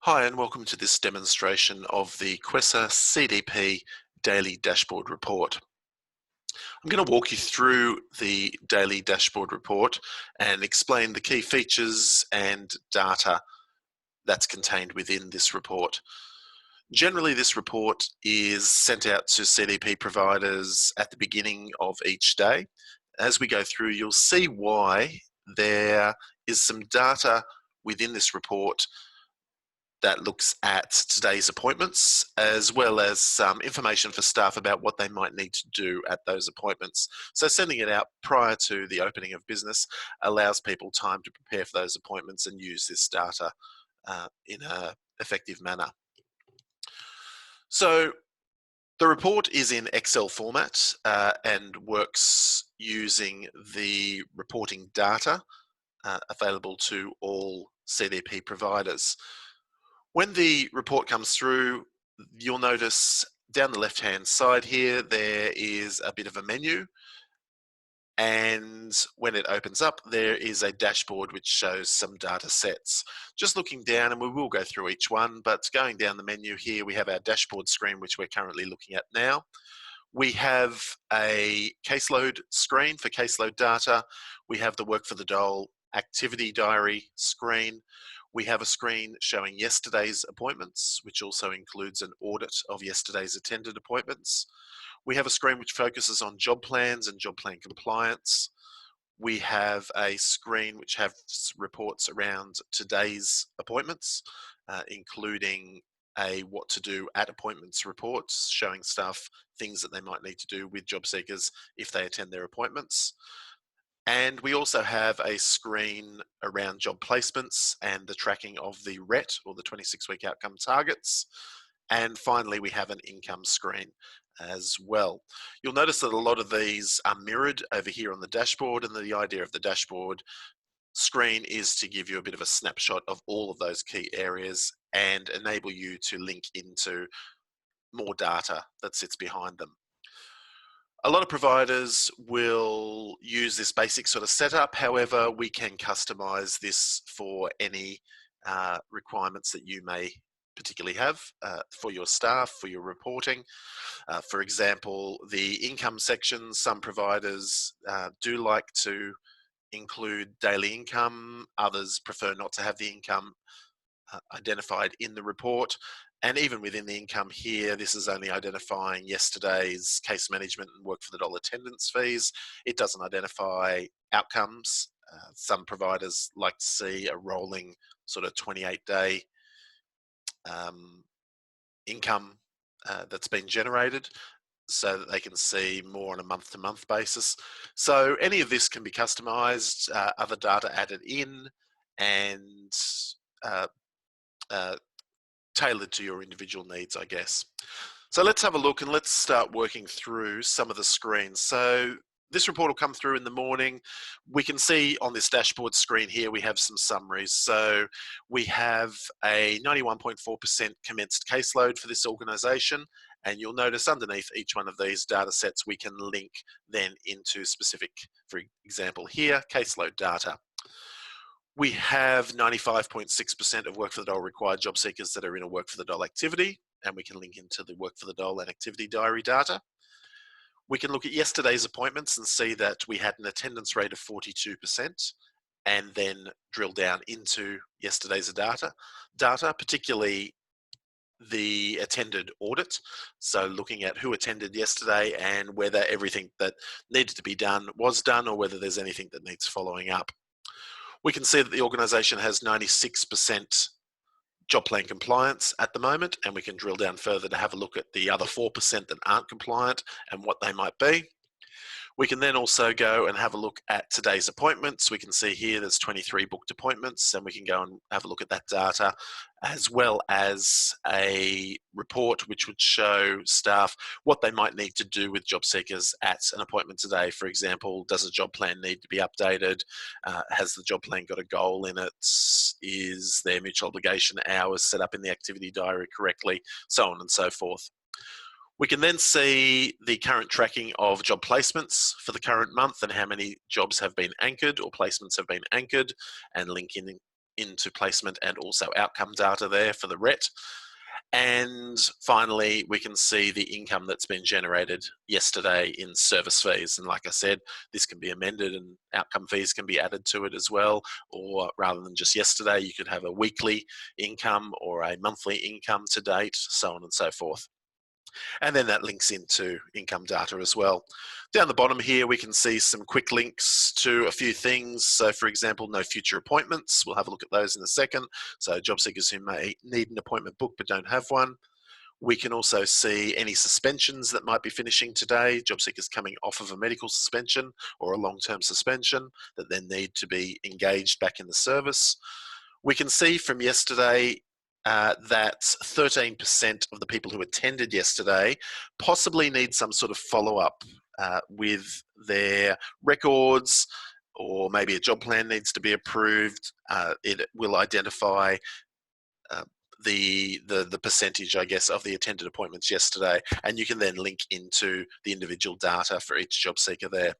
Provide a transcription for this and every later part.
Hi, and welcome to this demonstration of the QESA CDP Daily Dashboard Report. I'm going to walk you through the Daily Dashboard Report and explain the key features and data that's contained within this report. Generally, this report is sent out to CDP providers at the beginning of each day. As we go through, you'll see why there is some data within this report that looks at today's appointments, as well as some information for staff about what they might need to do at those appointments. So sending it out prior to the opening of business allows people time to prepare for those appointments and use this data in an effective manner. So the report is in Excel format and works using the reporting data available to all CDP providers. When the report comes through, you'll notice down the left-hand side here, there is a bit of a menu. And when it opens up, there is a dashboard which shows some data sets. Just looking down, and we will go through each one, but going down the menu here, we have our dashboard screen, which we're currently looking at now. We have a caseload screen for caseload data. We have the Work for the Dole activity diary screen. We have a screen showing yesterday's appointments, which also includes an audit of yesterday's attended appointments. We have a screen which focuses on job plans and job plan compliance. We have a screen which has reports around today's appointments, including a what to do at appointments reports, showing staff things that they might need to do with job seekers if they attend their appointments. And we also have a screen around job placements and the tracking of the RET, or the 26-week outcome targets. And finally, we have an income screen as well. You'll notice that a lot of these are mirrored over here on the dashboard, and the idea of the dashboard screen is to give you a bit of a snapshot of all of those key areas and enable you to link into more data that sits behind them. A lot of providers will use this basic sort of setup. However, we can customize this for any requirements that you may particularly have for your staff, for your reporting. For example, the income section, some providers do like to include daily income. Others prefer not to have the income identified in the report. And even within the income here, this is only identifying yesterday's case management and Work for the Dole attendance fees. It doesn't identify outcomes. Some providers like to see a rolling sort of 28-day income that's been generated, so that they can see more on a month-to-month basis. So any of this can be customized, other data added in, and tailored to your individual needs, I guess. So let's have a look and let's start working through some of the screens. So this report will come through in the morning. We can see on this dashboard screen here, we have some summaries. So we have a 91.4% commenced caseload for this organisation. And you'll notice underneath each one of these data sets, we can link then into specific, for example here, caseload data. We have 95.6% of Work for the Dole required job seekers that are in a Work for the Dole activity, and we can link into the Work for the Dole and activity diary data. We can look at yesterday's appointments and see that we had an attendance rate of 42%, and then drill down into yesterday's data, particularly the attended audit. So looking at who attended yesterday and whether everything that needed to be done was done, or whether there's anything that needs following up. We can see that the organisation has 96% job plan compliance at the moment, and we can drill down further to have a look at the other 4% that aren't compliant and what they might be. We can then also go and have a look at today's appointments. We can see here there's 23 booked appointments, and we can go and have a look at that data, as well as a report which would show staff what they might need to do with job seekers at an appointment today. For example, does a job plan need to be updated? Has the job plan got a goal in it? Is their mutual obligation hours set up in the activity diary correctly? So on and so forth. We can then see the current tracking of job placements for the current month and how many jobs have been anchored or placements have been anchored, and link in into placement and also outcome data there for the RET. And finally, we can see the income that's been generated yesterday in service fees. And like I said, this can be amended and outcome fees can be added to it as well. Or rather than just yesterday, you could have a weekly income or a monthly income to date, so on and so forth. And then that links into income data as well. Down the bottom here, we can see some quick links to a few things. So for example, no future appointments. We'll have a look at those in a second. So job seekers who may need an appointment booked but don't have one. We can also see any suspensions that might be finishing today, job seekers coming off of a medical suspension or a long-term suspension that then need to be engaged back in the service. We can see from yesterday that 13% of the people who attended yesterday possibly need some sort of follow-up with their records, or maybe a job plan needs to be approved. It will identify the percentage, I guess, of the attended appointments yesterday, and you can then link into the individual data for each job seeker there.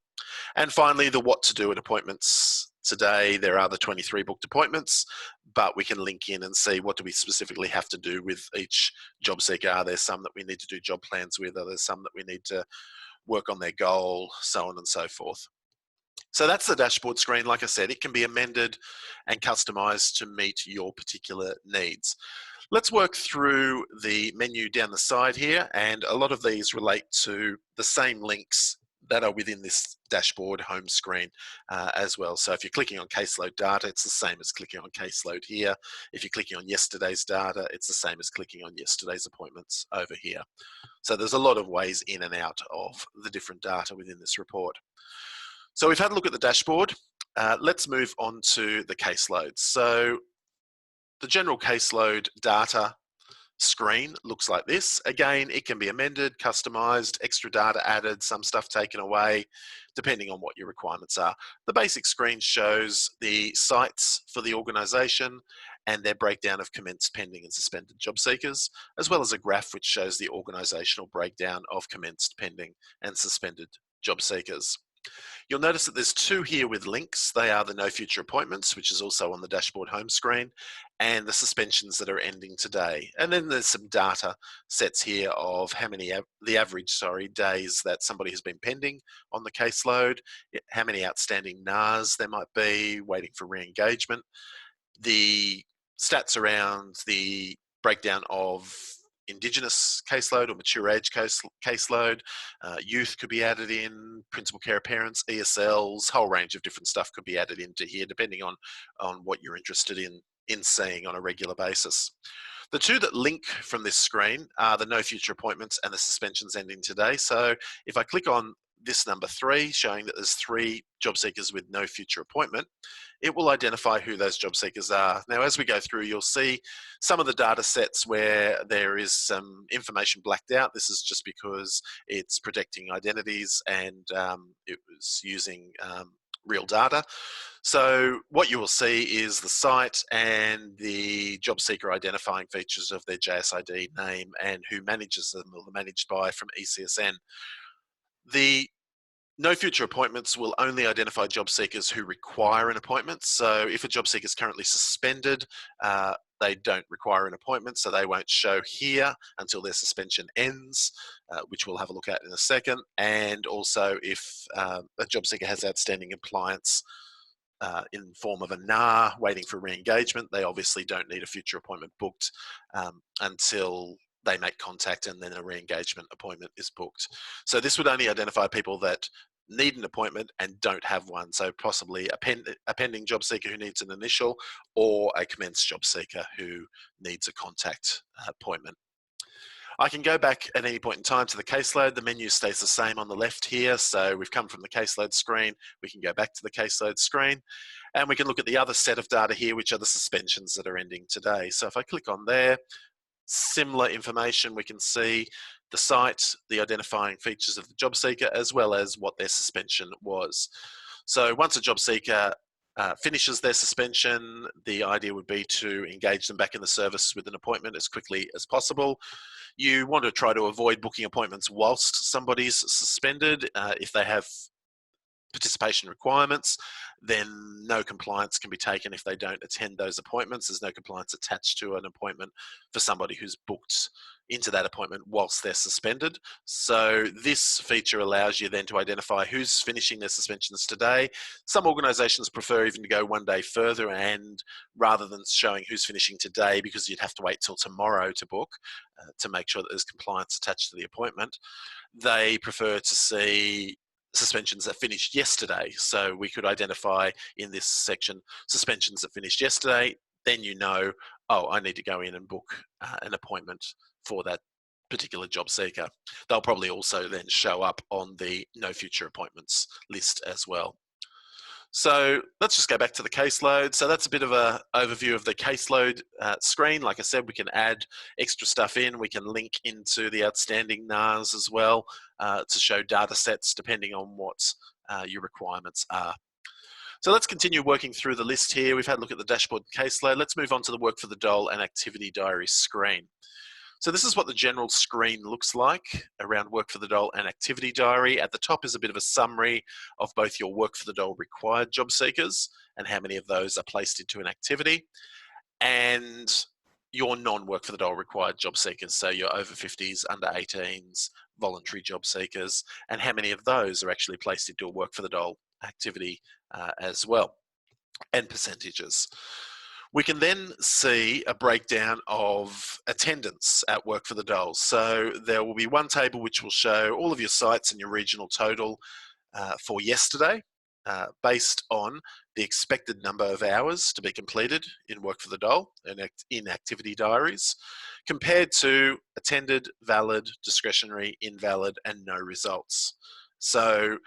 And finally, the what to do at appointments today. There are the 23 booked appointments, but we can link in and see what do we specifically have to do with each job seeker. Are there some that we need to do job plans with? Are there some that we need to work on their goal, so on and so forth? So that's the dashboard screen. Like I said, it can be amended and customized to meet your particular needs. Let's work through the menu down the side here, and a lot of these relate to the same links that are within this dashboard home screen as well. So if you're clicking on caseload data, it's the same as clicking on caseload here. If you're clicking on yesterday's data, it's the same as clicking on yesterday's appointments over here. So there's a lot of ways in and out of the different data within this report. So we've had a look at the dashboard. Let's move on to the caseload. So the general caseload data screen looks like this. Again, it can be amended, customized, extra data added, some stuff taken away, depending on what your requirements are. The basic screen shows the sites for the organisation and their breakdown of commenced, pending and suspended job seekers, as well as a graph which shows the organisational breakdown of commenced, pending and suspended job seekers. You'll notice that there's two here with links. They are the no future appointments, which is also on the dashboard home screen, and the suspensions that are ending today. And then there's some data sets here of how many, the average, days that somebody has been pending on the caseload, how many outstanding NARs there might be, waiting for re-engagement, the stats around the breakdown of Indigenous caseload or mature age caseload, youth could be added in, principal care parents, ESLs, whole range of different stuff could be added into here depending on what you're interested in seeing on a regular basis. The two that link from this screen are the no future appointments and the suspensions ending today. So if I click on this number 3, showing that there's 3 job seekers with no future appointment, it will identify who those job seekers are. Now, as we go through, you'll see some of the data sets where there is some information blacked out. This is just because it's protecting identities and it was using real data. So what you will see is the site and the job seeker identifying features of their JSID name and who manages them, or managed by, from ECSN. The no future appointments will only identify job seekers who require an appointment. So if a job seeker is currently suspended, they don't require an appointment, so they won't show here until their suspension ends, which we'll have a look at in a second. And also if a job seeker has outstanding compliance in form of a NAR waiting for re-engagement, they obviously don't need a future appointment booked until they make contact and then a re-engagement appointment is booked. So this would only identify people that need an appointment and don't have one. So possibly a pending job seeker who needs an initial, or a commenced job seeker who needs a contact appointment. I can go back at any point in time to the caseload. The menu stays the same on the left here. So we've come from the caseload screen. We can go back to the caseload screen and we can look at the other set of data here, which are the suspensions that are ending today. So if I click on there, similar information, we can see the site, the identifying features of the job seeker, as well as what their suspension was. So once a job seeker finishes their suspension, the idea would be to engage them back in the service with an appointment as quickly as possible. You want to try to avoid booking appointments whilst somebody's suspended if they have participation requirements, then no compliance can be taken if they don't attend those appointments. There's no compliance attached to an appointment for somebody who's booked into that appointment whilst they're suspended. So this feature allows you then to identify who's finishing their suspensions today. Some organisations prefer even to go one day further, and rather than showing who's finishing today, because you'd have to wait till tomorrow to book to make sure that there's compliance attached to the appointment, they prefer to see suspensions that finished yesterday. So we could identify in this section suspensions that finished yesterday. Then you know, oh, I need to go in and book an appointment for that particular job seeker. They'll probably also then show up on the no future appointments list as well. So let's just go back to the caseload. So that's a bit of an overview of the caseload screen. Like I said, we can add extra stuff in. We can link into the outstanding NARs as well to show data sets depending on what your requirements are. So let's continue working through the list here. We've had a look at the dashboard caseload. Let's move on to the work for the dole and activity diary screen. So this is what the general screen looks like around work for the dole and activity diary. At the top is a bit of a summary of both your work for the dole required job seekers and how many of those are placed into an activity, and your non-work for the dole required job seekers, so your over 50s, under 18s, voluntary job seekers, and how many of those are actually placed into a work for the dole activity as well, and percentages. We can then see a breakdown of attendance at work for the doles. So there will be one table which will show all of your sites and your regional total for yesterday, based on the expected number of hours to be completed in work for the dole and in activity diaries, compared to attended, valid, discretionary, invalid, and no results. So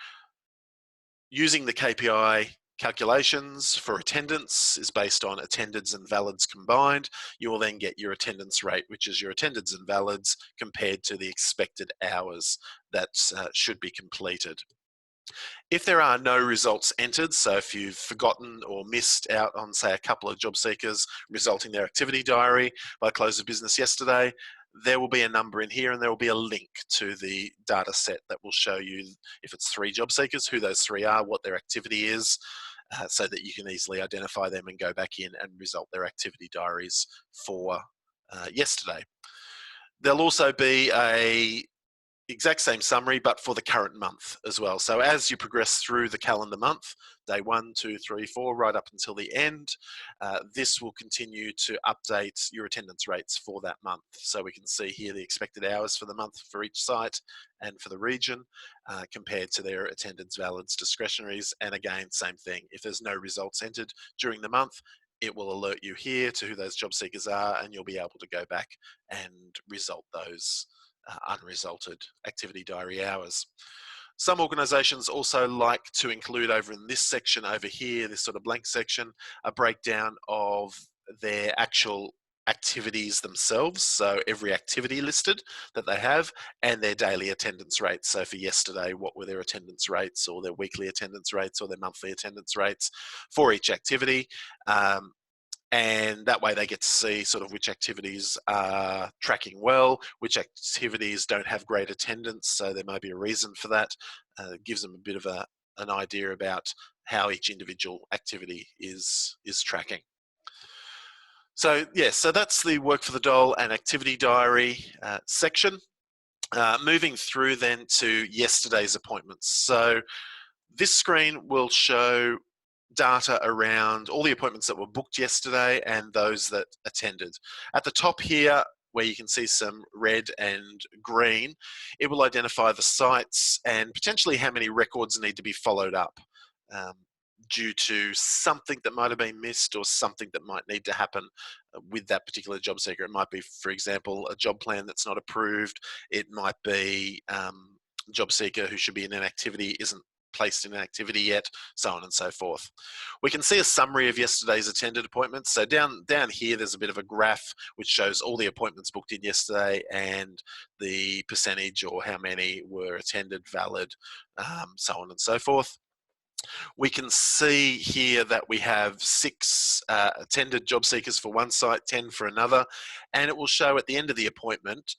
using the KPI calculations for attendance is based on attendeds and valids combined. You will then get your attendance rate, which is your attendeds and valids compared to the expected hours that should be completed. If there are no results entered, so if you've forgotten or missed out on, say, a couple of job seekers resulting their activity diary by close of business yesterday, there will be a number in here and there will be a link to the data set that will show you, if it's 3 job seekers, who those 3 are, what their activity is, so that you can easily identify them and go back in and result their activity diaries for yesterday. There'll also be a exact same summary, but for the current month as well. So as you progress through the calendar month, day 1, 2, 3, 4, right up until the end, this will continue to update your attendance rates for that month. So we can see here the expected hours for the month for each site and for the region compared to their attendance, valids, discretionaries. And again, same thing. If there's no results entered during the month, it will alert you here to who those job seekers are, and you'll be able to go back and result those unresulted activity diary hours. Some organisations also like to include over in this section over here, this sort of blank section, a breakdown of their actual activities themselves. So every activity listed that they have and their daily attendance rates. So for yesterday, what were their attendance rates or their weekly attendance rates or their monthly attendance rates for each activity. And that way they get to see sort of which activities are tracking well, which activities don't have great attendance, so there may be a reason for that. It gives them a bit of an idea about how each individual activity is tracking. So yeah, so that's the work for the dole and activity diary section. Moving through then to yesterday's appointments. So this screen will show data around all the appointments that were booked yesterday and those that attended. At the top here, where you can see some red and green, it will identify the sites and potentially how many records need to be followed up due to something that might have been missed or something that might need to happen with that particular job seeker. It might be, for example, a job plan that's not approved. It might be a job seeker who should be in an activity isn't placed in an activity yet, so on and so forth. We can see a summary of yesterday's attended appointments. So down here, there's a bit of a graph which shows all the appointments booked in yesterday and the percentage or how many were attended, valid, so on and so forth. We can see here that we have 6 attended job seekers for one site, 10 for another, and it will show at the end of the appointment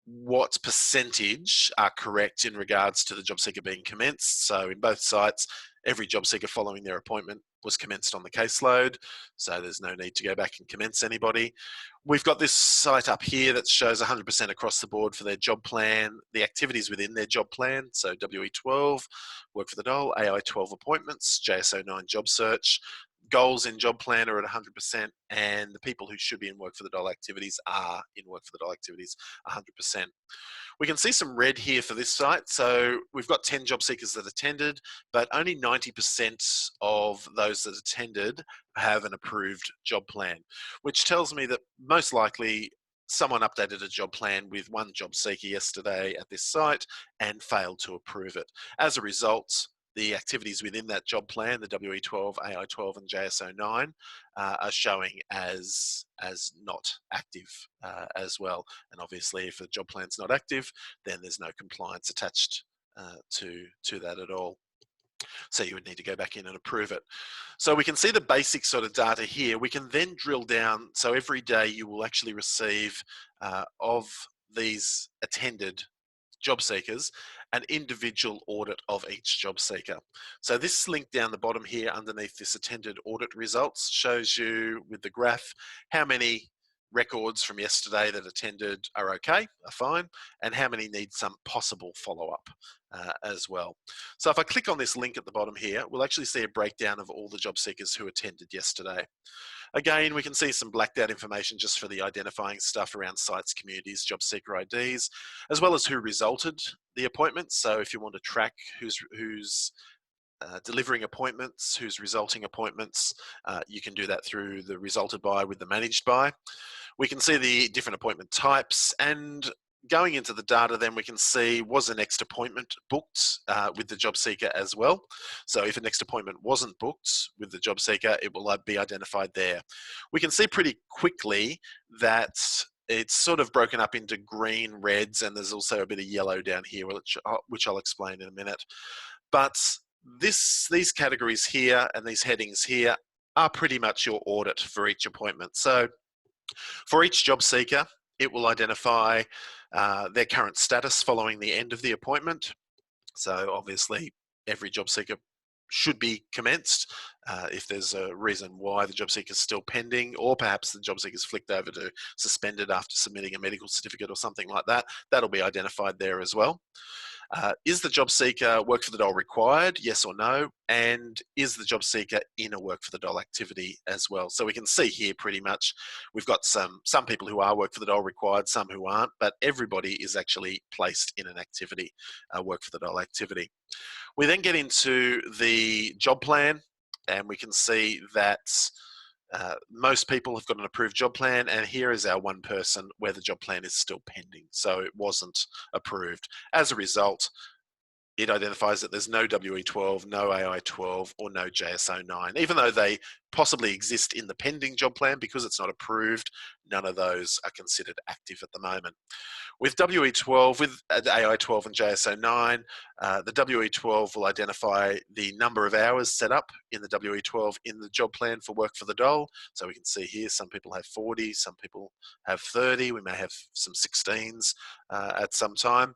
what percentage are correct in regards to the job seeker being commenced. So in both sites, every job seeker following their appointment was commenced on the caseload, so there's no need to go back and commence anybody. We've got this site up here that shows 100% across the board for their job plan, the activities within their job plan, so WE12, work for the dole, AI12 appointments, JSO9 job search, goals in job plan are at 100%, and the people who should be in work for the dole activities are in work for the dole activities 100%. We can see some red here for this site. So we've got 10 job seekers that attended, but only 90% of those that attended have an approved job plan, which tells me that most likely someone updated a job plan with one job seeker yesterday at this site and failed to approve it. As a result, the activities within that job plan, the WE12, AI12 and JSO9, are showing as not active as well. And obviously if a job plan's not active, then there's no compliance attached to that at all. So you would need to go back in and approve it. So we can see the basic sort of data here. We can then drill down. So every day you will actually receive of these attended job seekers, an individual audit of each job seeker. So this link down the bottom here underneath this attended audit results shows you with the graph how many records from yesterday that attended are okay, are fine, and how many need some possible follow-up as well. So if I click on this link at the bottom here, we'll actually see a breakdown of all the job seekers who attended yesterday. Again, we can see some blacked out information just for the identifying stuff around sites, communities, job seeker IDs, as well as who resulted the appointments. So if you want to track who's delivering appointments, who's resulting appointments, you can do that through the resulted by with the managed by. We can see the different appointment types, and going into the data then we can see was a next appointment booked with the job seeker as well. So if a next appointment wasn't booked with the job seeker, it will be identified there. We can see pretty quickly that it's sort of broken up into green, reds, and there's also a bit of yellow down here, which I'll explain in a minute. But these categories here and these headings here are pretty much your audit for each appointment. So for each job seeker, it will identify their current status following the end of the appointment. So obviously every job seeker should be commenced. If there's a reason why the job seeker is still pending, or perhaps the job seeker is flicked over to suspended after submitting a medical certificate or something like that, that'll be identified there as well. Is the job seeker work for the dole required? Yes or no? And is the job seeker in a work for the dole activity as well? So we can see here pretty much we've got some people who are work for the dole required, some who aren't, but everybody is actually placed in an activity, work for the dole activity. We then get into the job plan, and we can see that most people have got an approved job plan, and here is our one person where the job plan is still pending. So it wasn't approved. As a result, it identifies that there's no WE12, no AI12, or no JSO9. Even though they possibly exist in the pending job plan, because it's not approved, none of those are considered active at the moment. With WE12, with AI12 and JSO9, the WE12 will identify the number of hours set up in the WE12 in the job plan for work for the dole. So we can see here some people have 40, some people have 30, we may have some 16s at some time.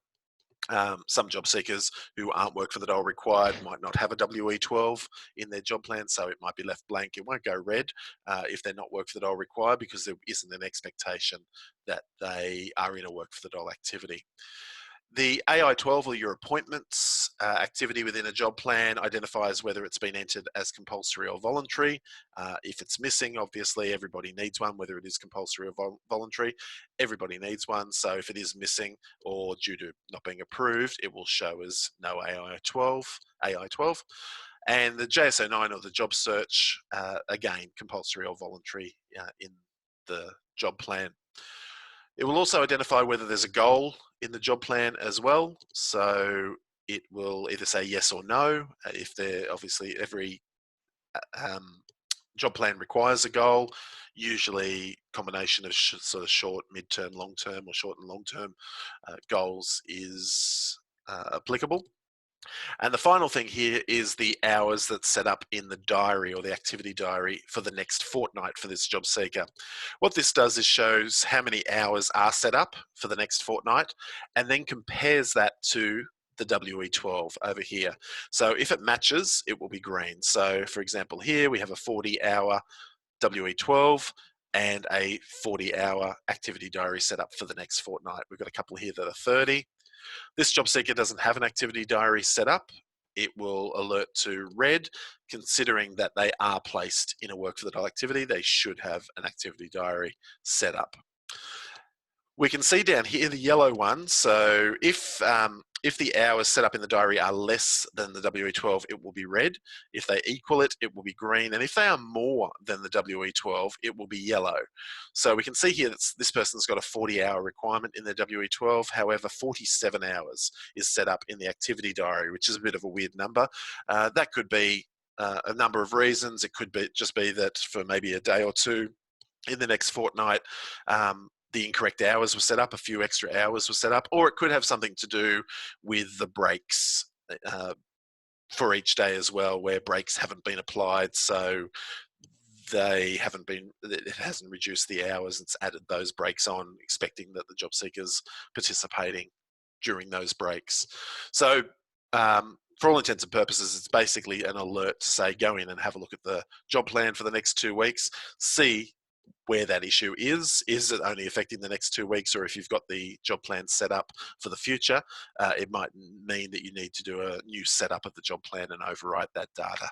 Some job seekers who aren't work for the dole required might not have a WE12 in their job plan, so it might be left blank. It won't go red if they're not work for the dole required, because there isn't an expectation that they are in a work for the dole activity. The AI12, or your appointments activity within a job plan, identifies whether it's been entered as compulsory or voluntary. If it's missing, obviously everybody needs one, whether it is compulsory or voluntary, everybody needs one. So if it is missing or due to not being approved, it will show as no AI12. And the JSO9, or the job search, again, compulsory or voluntary in the job plan. It will also identify whether there's a goal in the job plan as well. So it will either say yes or no. If they're obviously every job plan requires a goal, usually combination of sort of short, mid-term, long-term, or short and long-term goals is applicable. And the final thing here is the hours that's set up in the diary or the activity diary for the next fortnight for this job seeker. What this does is shows how many hours are set up for the next fortnight and then compares that to the WE12 over here. So if it matches, it will be green. So for example, here we have a 40-hour WE12 and a 40-hour activity diary set up for the next fortnight. We've got a couple here that are 30. This job seeker doesn't have an activity diary set up. It will alert to red, considering that they are placed in a work for the dial activity. They should have an activity diary set up. We can see down here the yellow one. So if the hours set up in the diary are less than the WE12, it will be red. If they equal it, it will be green. And if they are more than the WE12, it will be yellow. So we can see here that this person's got a 40-hour requirement in their WE12. However, 47 hours is set up in the activity diary, which is a bit of a weird number. That could be a number of reasons. It could be just be that for maybe a day or two in the next fortnight, the incorrect hours were set up, a few extra hours were set up, or it could have something to do with the breaks for each day as well, where breaks haven't been applied, so it hasn't reduced the hours, it's added those breaks on, expecting that the job seeker's participating during those breaks. So for all intents and purposes, it's basically an alert to say, go in and have a look at the job plan for the next 2 weeks, see where that issue is. Is it only affecting the next 2 weeks, or if you've got the job plan set up for the future, it might mean that you need to do a new setup of the job plan and override that data.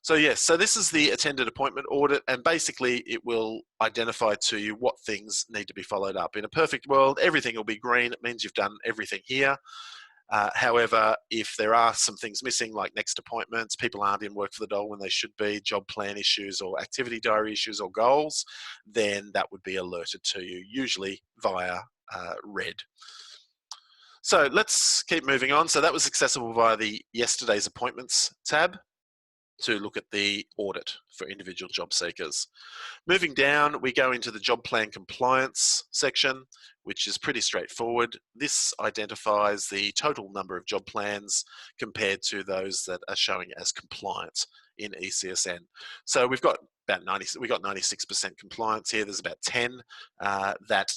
So yes, so this is the attended appointment audit, and basically it will identify to you what things need to be followed up. In a perfect world, everything will be green. It means you've done everything here. However, if there are some things missing, like next appointments, people aren't in work for the dole when they should be, job plan issues or activity diary issues or goals, then that would be alerted to you, usually via red. So let's keep moving on. So that was accessible via the yesterday's appointments tab to look at the audit for individual job seekers. Moving down, we go into the job plan compliance section, which is pretty straightforward. This identifies the total number of job plans compared to those that are showing as compliant in ECSN. So we've got about 96% compliance here. There's about 10 that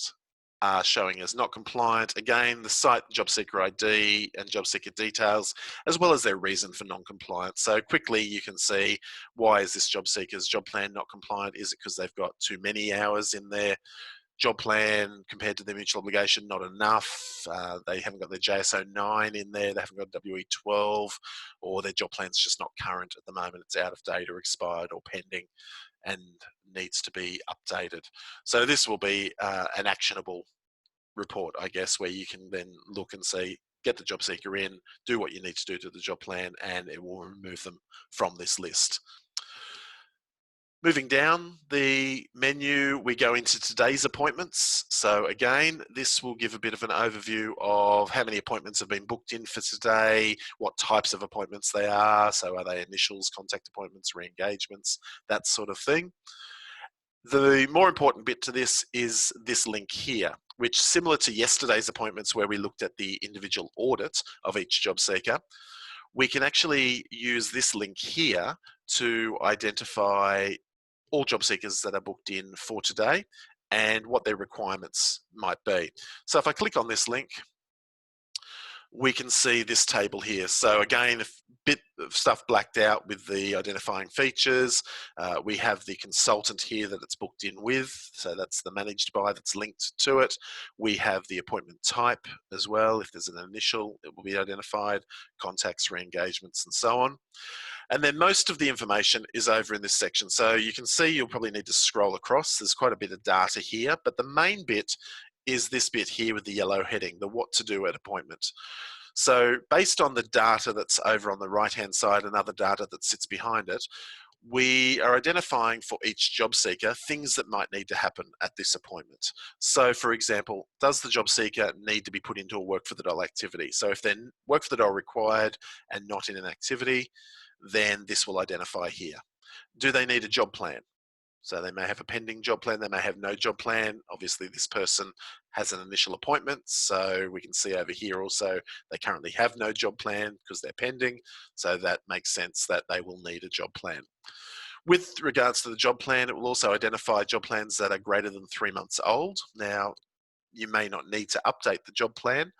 are showing as not compliant. Again, the site job seeker ID and job seeker details, as well as their reason for non-compliance. So quickly you can see, why is this job seeker's job plan not compliant? Is it because they've got too many hours in their job plan compared to their mutual obligation? Not enough. They haven't got their JSO 9 in there. They haven't got WE12, or their job plan's just not current at the moment. It's out of date or expired or pending and needs to be updated. So this will be an actionable report, I guess, where you can then look and see, get the job seeker in, do what you need to do to the job plan, and it will remove them from this list. Moving down the menu, we go into today's appointments. So again, this will give a bit of an overview of how many appointments have been booked in for today, what types of appointments they are. So are they initials, contact appointments, re-engagements, that sort of thing. The more important bit to this is this link here, which, similar to yesterday's appointments where we looked at the individual audit of each job seeker, we can actually use this link here to identify all job seekers that are booked in for today and what their requirements might be. So if I click on this link, we can see this table here. So again, a bit of stuff blacked out with the identifying features. We have the consultant here that it's booked in with. So that's the managed by that's linked to it. We have the appointment type as well. If there's an initial, it will be identified, contacts, re-engagements, and so on. And then most of the information is over in this section. So you can see you'll probably need to scroll across. There's quite a bit of data here, but the main bit is this bit here with the yellow heading, the what to do at appointment. So based on the data that's over on the right-hand side and other data that sits behind it, we are identifying for each job seeker things that might need to happen at this appointment. So for example, does the job seeker need to be put into a work for the dole activity? So if they're work for the dole required and not in an activity, then this will identify here. Do they need a job plan? So they may have a pending job plan, they may have no job plan. Obviously, this person has an initial appointment, so we can see over here also they currently have no job plan because they're pending, so that makes sense that they will need a job plan. With regards to the job plan, it will also identify job plans that are greater than 3 months old. Now, you may not need to update the job plan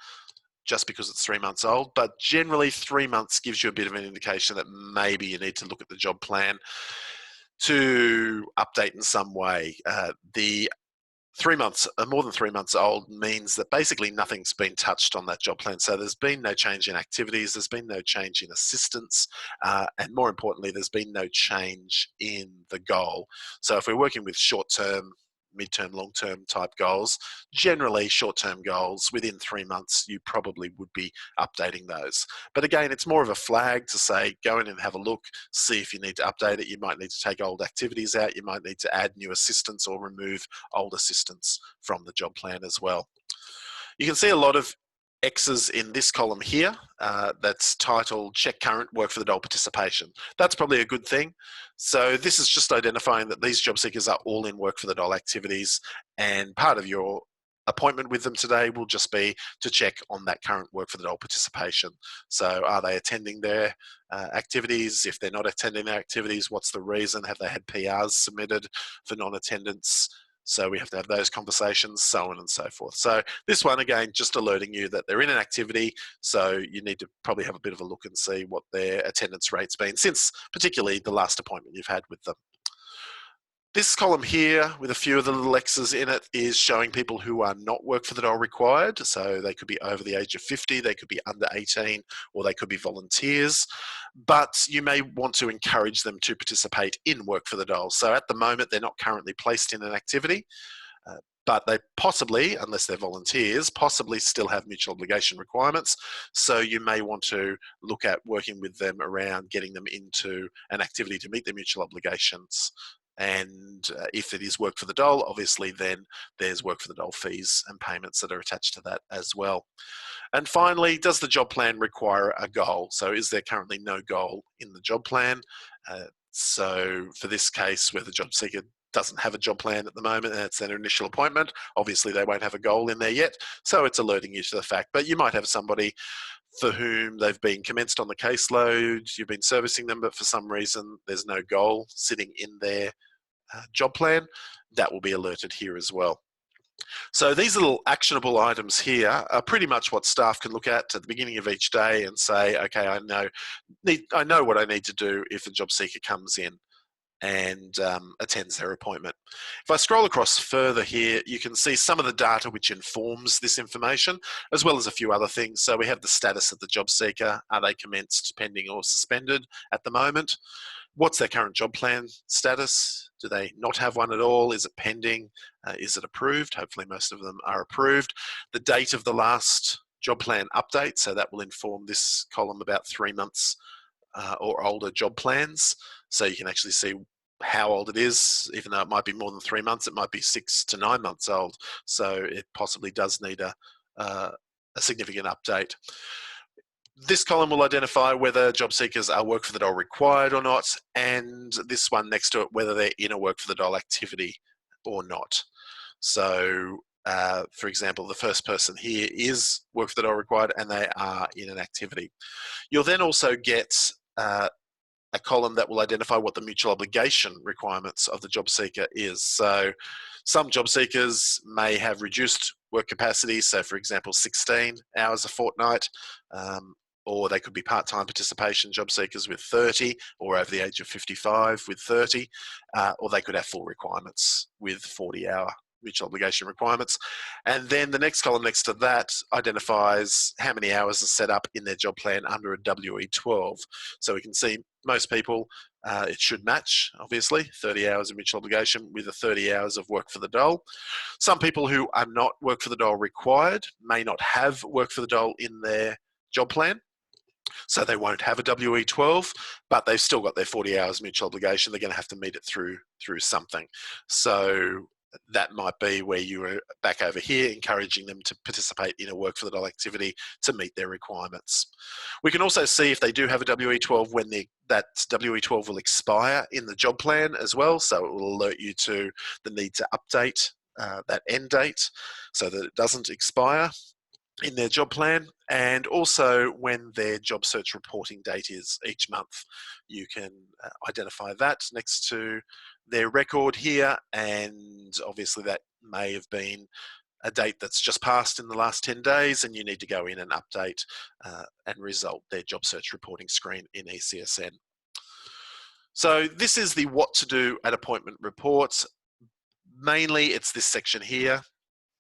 just because it's 3 months old, but generally 3 months gives you a bit of an indication that maybe you need to look at the job plan to update in some way. The 3 months, more than 3 months old means that basically nothing's been touched on that job plan. So there's been no change in activities, there's been no change in assistance, and more importantly, there's been no change in the goal. So if we're working with short-term, mid-term, long-term type goals, generally short-term goals within 3 months, you probably would be updating those. But again, it's more of a flag to say, go in and have a look, see if you need to update it. You might need to take old activities out, you might need to add new assistance or remove old assistance from the job plan as well. You can see a lot of X's in this column here that's titled check current work for the dole participation. That's probably a good thing. So this is just identifying that these job seekers are all in work for the dole activities, and part of your appointment with them today will just be to check on that current work for the dole participation. So are they attending their activities? If they're not attending their activities, what's the reason? Have they had PRs submitted for non-attendance? So we have to have those conversations, so on and so forth. So this one, again, just alerting you that they're in an activity, so you need to probably have a bit of a look and see what their attendance rate's been since particularly the last appointment you've had with them. This column here with a few of the little X's in it is showing people who are not work for the dole required. So they could be over the age of 50, they could be under 18, or they could be volunteers. But you may want to encourage them to participate in work for the dole. So at the moment, they're not currently placed in an activity, but they possibly, unless they're volunteers, possibly still have mutual obligation requirements. So you may want to look at working with them around getting them into an activity to meet their mutual obligations. And if it is work for the dole, obviously then there's work for the dole fees and payments that are attached to that as well. And finally, does the job plan require a goal? So is there currently no goal in the job plan? So for this case where the job seeker doesn't have a job plan at the moment and it's their initial appointment, obviously they won't have a goal in there yet, so it's alerting you to the fact. But you might have somebody for whom they've been commenced on the caseload, you've been servicing them, but for some reason there's no goal sitting in their job plan. That will be alerted here as well. So these little actionable items here are pretty much what staff can look at the beginning of each day and say, okay, I know what I need to do if a job seeker comes in and attends their appointment. If I scroll across further here, you can see some of the data which informs this information, as well as a few other things. So we have the status of the job seeker. Are they commenced, pending, or suspended at the moment? What's their current job plan status? Do they not have one at all? Is it pending? Is it approved? Hopefully most of them are approved. The date of the last job plan update, so that will inform this column about 3 months or older job plans. So you can actually see how old it is, even though it might be more than 3 months, it might be 6 to 9 months old. So it possibly does need a significant update. This column will identify whether job seekers are work for the dole required or not, and this one next to it, whether they're in a work for the dole activity or not. So, for example, the first person here is work for the dole required and they are in an activity. You'll then also get a column that will identify what the mutual obligation requirements of the job seeker is. So some job seekers may have reduced work capacity, so for example 16 hours a fortnight, or they could be part-time participation job seekers with 30, or over the age of 55 with 30, or they could have full requirements with 40-hour mutual obligation requirements. And then the next column next to that identifies how many hours are set up in their job plan under a WE12. So we can see most people, it should match, obviously, 30 hours of mutual obligation with the 30 hours of work for the dole. Some people who are not work for the dole required may not have work for the dole in their job plan, so they won't have a WE12, but they've still got their 40 hours mutual obligation. They're going to have to meet it through something. So that might be where you were back over here, encouraging them to participate in a work for the dollar activity to meet their requirements. We can also see if they do have a WE12 when that WE12 will expire in the job plan as well. So it will alert you to the need to update that end date so that it doesn't expire in their job plan, and also when their job search reporting date is each month. You can identify that next to their record here, and obviously that may have been a date that's just passed in the last 10 days, and you need to go in and update and result their job search reporting screen in ECSN. So this is the what to do at appointment reports. Mainly it's this section here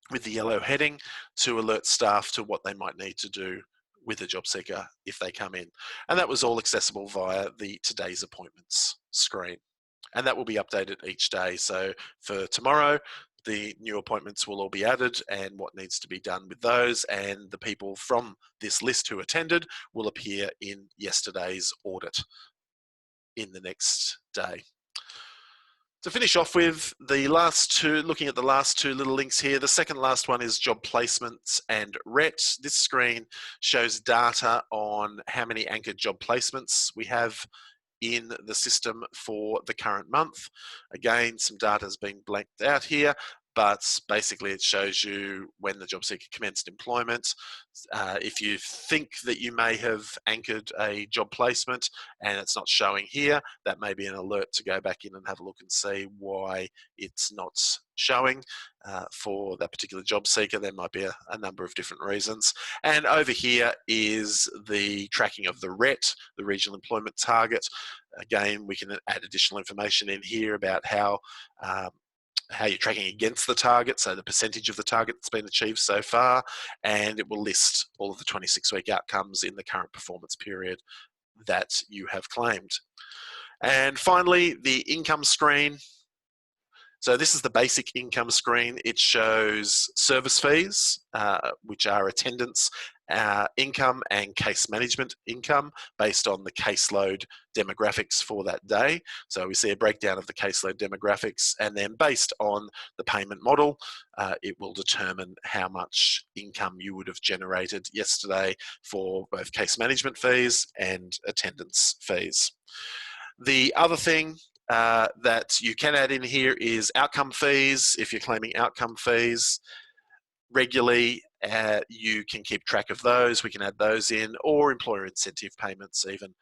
with the yellow heading to alert staff to what they might need to do with the job seeker if they come in. And that was all accessible via the today's appointments screen. And that will be updated each day. So for tomorrow, the new appointments will all be added and what needs to be done with those, and the people from this list who attended will appear in yesterday's audit in the next day. To finish off with the last two, looking at the last two little links here, the second last one is job placements and RET. This screen shows data on how many anchored job placements we have in the system for the current month. Again, some data has been blanked out here, but basically it shows you when the job seeker commenced employment. If you think that you may have anchored a job placement and it's not showing here, that may be an alert to go back in and have a look and see why it's not showing for that particular job seeker. There might be a number of different reasons. And over here is the tracking of the RET, the Regional Employment Target. Again, we can add additional information in here about how you're tracking against the target, so the percentage of the target that's been achieved so far, and it will list all of the 26-week outcomes in the current performance period that you have claimed. And finally, the income screen. So this is the basic income screen. It shows service fees, which are attendance income and case management income based on the caseload demographics for that day. So we see a breakdown of the caseload demographics, and then based on the payment model, it will determine how much income you would have generated yesterday for both case management fees and attendance fees. The other thing that you can add in here is outcome fees. If you're claiming outcome fees regularly, you can keep track of those. We can add those in, or employer incentive payments even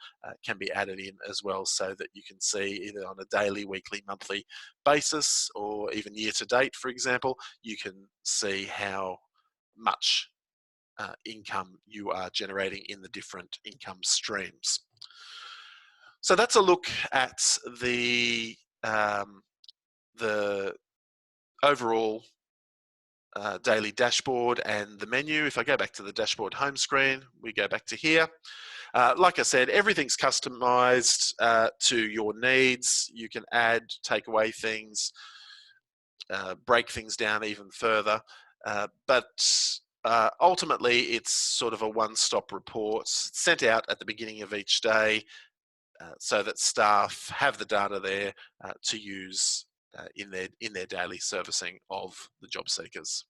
can be added in as well, so that you can see either on a daily, weekly, monthly basis, or even year to date, for example, you can see how much income you are generating in the different income streams. So that's a look at the overall daily dashboard and the menu. If I go back to the dashboard home screen, we go back to here. Like I said, everything's customized to your needs. You can add, take away things, break things down even further. But ultimately, it's sort of a one-stop report sent out at the beginning of each day, so that staff have the data there to use in their daily servicing of the job seekers.